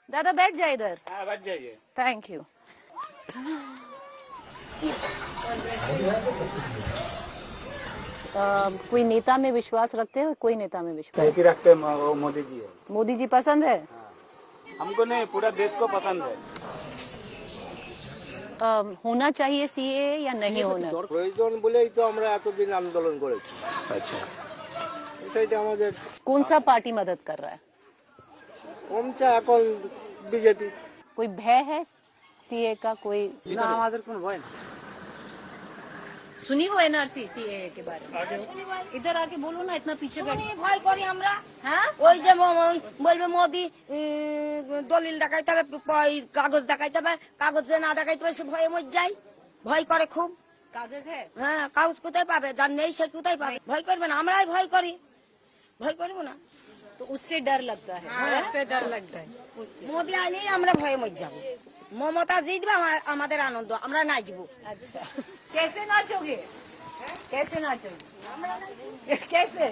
दादा बैठ जाए इधर। हाँ बैठ जाइए। Thank you. कोई नेता में विश्वास रखते हो? कोई नेता में विश्वास एक ही रखते हैं, वो मोदी जी है। मोदी जी पसंद है? हमको नहीं, पूरा देश को पसंद है। होना चाहिए सीए या नहीं होना? প্রয়োজন বলেই তো আমরা এতদিন আন্দোলন করেছি। अच्छा, সেটা আমাদের कौन सा पार्टी मदद कर रहा है? কমছে এখন বিজেপি। कोई भय है सीए का? कोई না আমাদের কোনো ভয় না। सुनी हो एनआरसी सीए के बारे में? इधर आके बोलो ना, इतना पीछे बैठ। ভয় করি আমরা। हाँ ওই যে বলবে মোদি দলিল দেখাইতে হবে, কাগজ দেখাইতে হবে, কাগজ যে না দেখাইতে হবে সে ভয়ে মর যায়, ভয় করে খুব। कागज है? হ্যাঁ, কাগজ কোথায় পাবে? যার নেই সে কোথায় পাবে? ভয় করবে না, আমরাই ভয় করি, ভয় করবো না। तो उससे डर लगता है। उससे डर लगता है उससे। মোদি আইলেই আমরা ভয়ে মর যাবো। মমতা জিতবে, আমাদের আনন্দ, আমরা নাচবো। अच्छा, कैसे नाचोगे? कैसे नाचोगे? कैसे?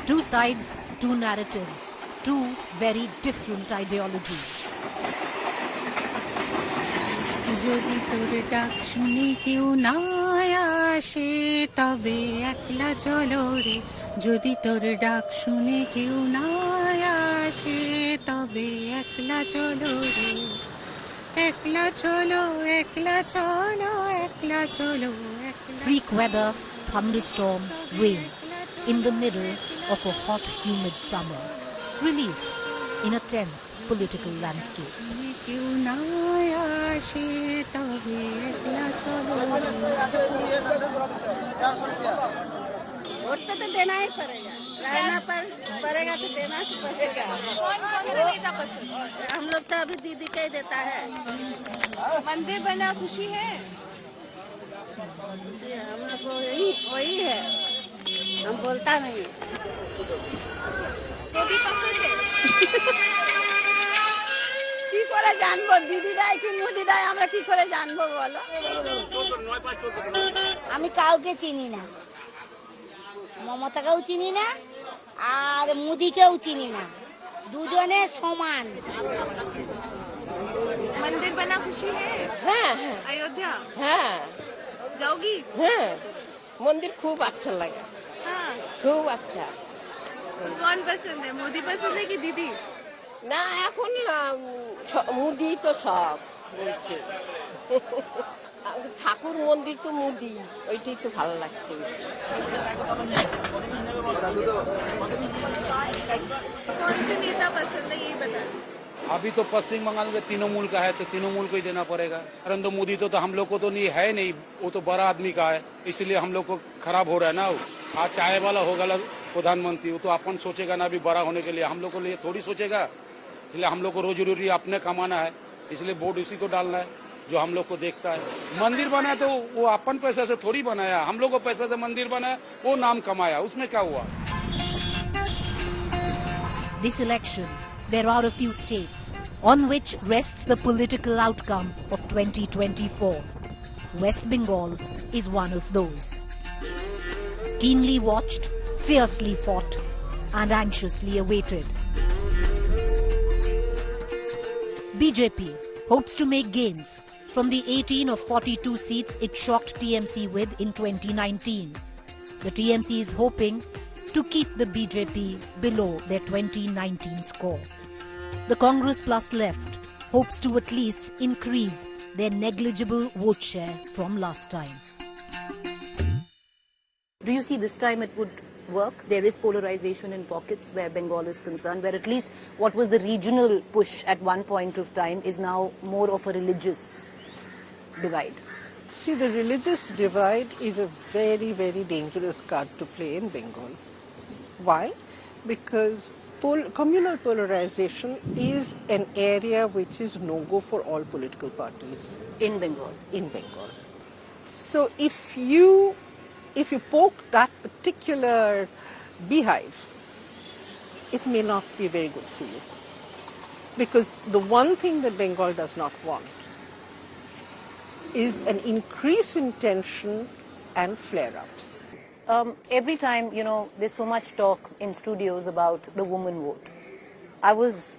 Two sides, two narratives, two very different ideologies. যদি তোর ডাক শুনে কেউ না আসে তবে একলা চলো রে, যদি তোর ডাক শুনে কেউ না আসে তবে একলা চলো রে, একলা চলো, একলা চলো, একলা চলো, Freak weather, thunderstorm, rain. In the middle of a hot, humid summer. Relief in a tense political landscape. কেউ না আসে তবে একলা চলো। वोट तो देना ही पड़ेगा, रहना पड़ेगा तो देना तो पड़ेगा। कौन सा नेता पसंद? हम लोग तो अभी दीदी का ही देता है। मंदिर बना खुशी है? जी, हम लोग को वही है, हम बोलता नहीं। मोदी पसंद है? কি করে জানবো দিদি রায় কি মোদি রায়, আমরা কি করে জানবো বলো? আমি কাউকে চিনি না, মমতাকেও চিনি না আর মোদিকেও চিনি না, দুজনে সমান। मंदिर बना खुशी है? हाँ अयोध्या हाँ जाओगी? हाँ मंदिर खूब अच्छा लगा, हाँ। खूब अच्छा। तो कौन पसंद है, मोदी पसंद है कि दीदी? না এখন মুদি তো সব বলছে ঠাকুর মন্দির তো মুদি, ওইটাই তো ভালো লাগছে। कौन से नेता पसंद है ये बता दो। अभी तो पश्चिम बंगाल में तृणमूल का है, तो तृणमूल को ही देना पड़ेगा। नरेंद्र मोदी तो हम लोग को तो नहीं है, नहीं वो तो बड़ा आदमी का है, इसलिए हम लोग को खराब हो रहा है ना। आज चाय वाला होगा प्रधानमंत्री, वो तो अपन सोचेगा ना अभी बड़ा होने के लिए, हम लोग को लिए थोड़ी सोचेगा। इसलिए हम लोग को रोजी रोटी अपने कमाना है, इसलिए वोट उसी को डालना है जो हम लोग को देखता है। मंदिर बना तो वो अपन पैसे से थोड़ी बनाया, हम लोग को पैसे से मंदिर बनाया, वो नाम कमाया, उसमें क्या हुआ? This election, there are a few states on which rests the political outcome of 2024. West Bengal is one of those. Keenly watched, fiercely fought, and anxiously awaited. BJP hopes to make gains from the 18 of 42 seats it shocked TMC with in 2019. The TMC is hoping to keep the BJP below their 2019 score. The Congress plus left hopes to at least increase their negligible vote share from last time. Do you see this time it would work? There is polarization in pockets where Bengal is concerned, where at least what was the regional push at one point of time is now more of a religious divide. See, the religious divide is a very, very dangerous card to play in Bengal. Why? Because communal polarization is an area which is no-go for all political parties. In Bengal? In Bengal. So if you poke that particular beehive, it may not be very good for you. Because the one thing that Bengal does not want is an increase in tension and flare-ups. every time, there's so much talk in studios about the woman vote. I was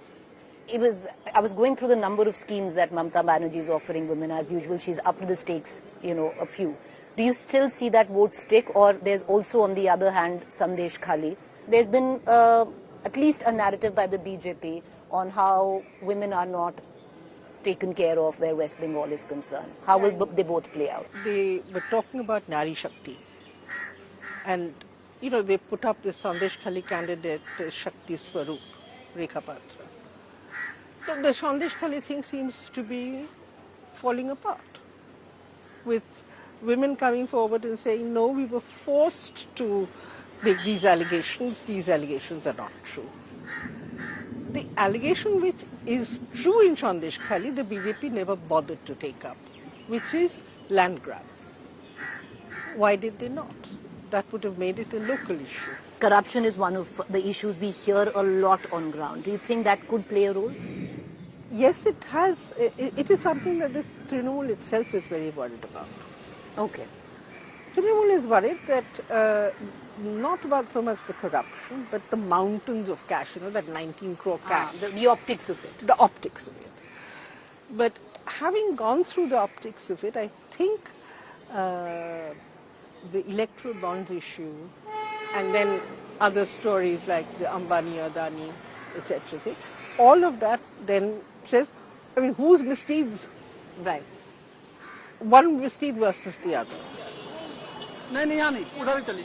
going through the number of schemes that Mamata Banerjee is offering women. As usual, she's upped the stakes, a few. Do you still see that vote stick, or there's also, on the other hand, Sandesh Khali? There's been at least a narrative by the BJP on how women are not taken care of where West Bengal is concerned. How will they both play out? They were talking about Nari Shakti. And, they put up this Sandesh Khali candidate, Shakti Swaroop, Rekha Patra. So the Sandesh Khali thing seems to be falling apart, with women coming forward and saying, no, we were forced to make these allegations are not true. The allegation which is true in Sandesh Khali, the BJP never bothered to take up, which is land grab. Why did they not? That would have made it a local issue. Corruption is one of the issues we hear a lot on ground. Do you think that could play a role? Yes, it has. It is something that the Trinamool itself is very worried about. Okay. Trinamool is worried that not about so much the corruption, but the mountains of cash, that 19 crore cash. The optics of it. The optics of it. But having gone through the optics of it, I think the electoral bonds issue and then other stories like the Ambani, Adani, etc. All of that then says, whose misdeeds? Right. One misdeed versus the other. नहीं यहाँ नहीं उधर ही चलिए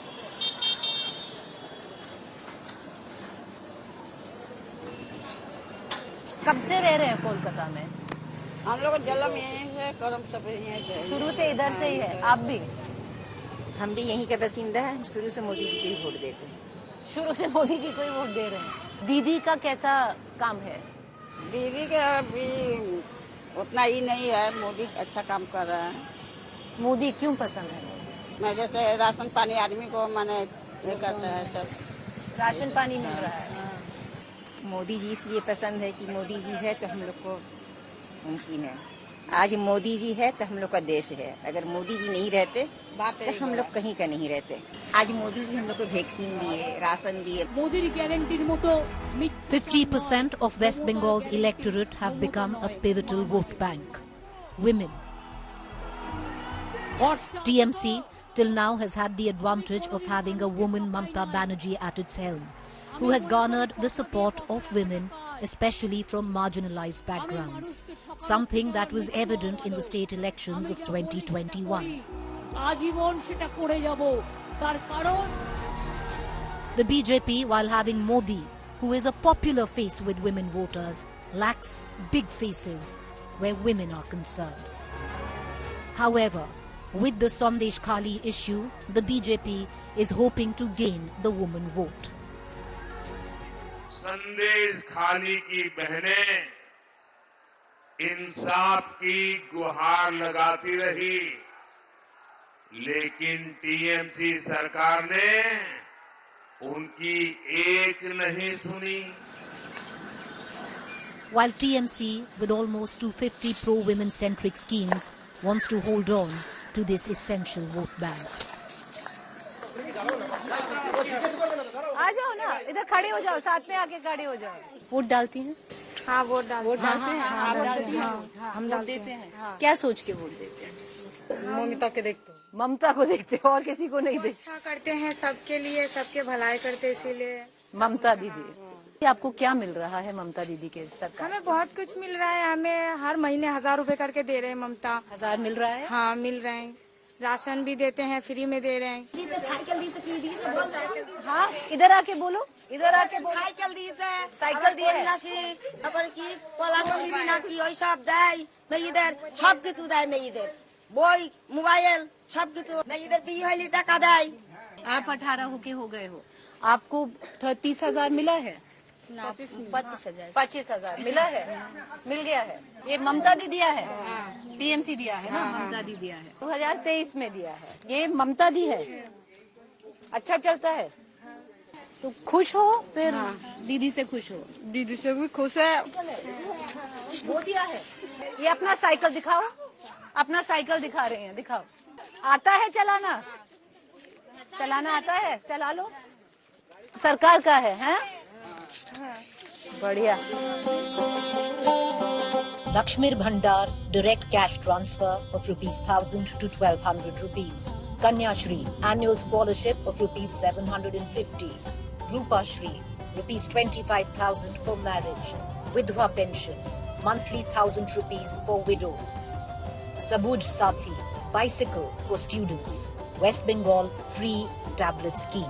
कब से रह रहे हैं कोलकाता में? हम लोग जलम यहीं से करम सब यहीं से शुरू से इधर से ही है। आप भी? हम भी यहीं के बासिंदा हैं। शुरू से मोदी जी को ही वोट देते हैं। शुरू से मोदी जी को ही वोट दे रहे हैं। दीदी का कैसा काम है? दीदी के अभी उतना ही नहीं है। मोदी अच्छा काम कर रहा है। मोदी क्यों पसंद है? मैं जैसे राशन पानी आदमी को माने ये करता है सब। राशन पानी मिल रहा है। मोदी जी इसलिए पसंद है कि मोदी जी है तो हम लोग को मुमकिन है। आज मोदी जी है तो हम लोग का देश है। अगर मोदी जी नहीं रहते तो हम लोग कहीं का नहीं रहते। आज मोदी जी हम लोग को वैक्सीन दिए, राशन दिए। मोदी की गारंटी मतो 50% of West Bengal's electorate have become a pivotal vote bank. Women. TMC till now has had the advantage of having a woman, Mamata Banerjee, at its helm, who has garnered the support of women, especially from marginalized backgrounds, something that was evident in the state elections of 2021. The BJP, while having Modi, who is a popular face with women voters, lacks big faces where women are concerned. However, with the Sandesh Khali issue, the BJP is hoping to gain the woman vote. संदेश खाली की बहनें इंसाफ की गुहार लगाती रही, लेकिन TMC सरकार ने उनकी एक नहीं सुनी. While TMC, with almost 250 pro-women centric schemes, wants to hold on to this essential vote bank. आ जाओ ना, इधर खड़े हो जाओ, साथ में आके खड़े हो जाओ। वोट डालती हैं? हाँ वोट डालते हैं। हम देते हैं। क्या सोच के वोट देते हैं? ममता के देखते हो। ममता को देखते हो और किसी को नहीं देखते? अच्छा करते हैं सबके लिए, सबके भलाई करते, इसीलिए ममता दीदी। आपको क्या मिल रहा है ममता दीदी के सरकार? हमें बहुत कुछ मिल रहा है। हमें हर महीने 1000 रुपए करके दे रहे हैं ममता। 1000 मिल रहा है? हाँ मिल रहे हैं। राशन भी देते हैं, फ्री में दे रहे हैं। हाँ इधर आके बोलो, इधर आके बोलो। সাইকেল দিয়েছে, সাইকেল দিয়ে তারপরে কি কলাকলি নাকি ওই সব দেয় মেয়েদের, সব কিছু দেয় মেয়েদের, বই মোবাইল সব কিছু মেয়েদের বিয়ে হইলে টাকা দেয়। आप 18 होके हो गए हो, आपको 30,000 मिला है? 25,000 मिला है, मिल गया है। ये ममता दी दिया है, टीएमसी दिया है ना, ममता दी दिया है, 2023 में दिया है। ये ममता दी है, अच्छा चलता है तो खुश हो। फिर दीदी से खुश हो? दीदी से भी खुश है। वो दिया है। ये अपना साइकिल दिखाओ, अपना साइकिल दिखा रहे हैं, दिखाओ। आता है चलाना? चलाना आता है, चला लो। सरकार का है, हैं? बढ़िया। Lakshmir Bhandar, direct cash transfer of rupees 1,000 to 1,200 rupees. Kanya Shri, annual scholarship of rupees 750. Rupa Shri, rupees 25,000 for marriage. Vidhwa pension, monthly 1,000 rupees for widows. Sabuj Sathi, bicycle for students. West Bengal free tablet scheme.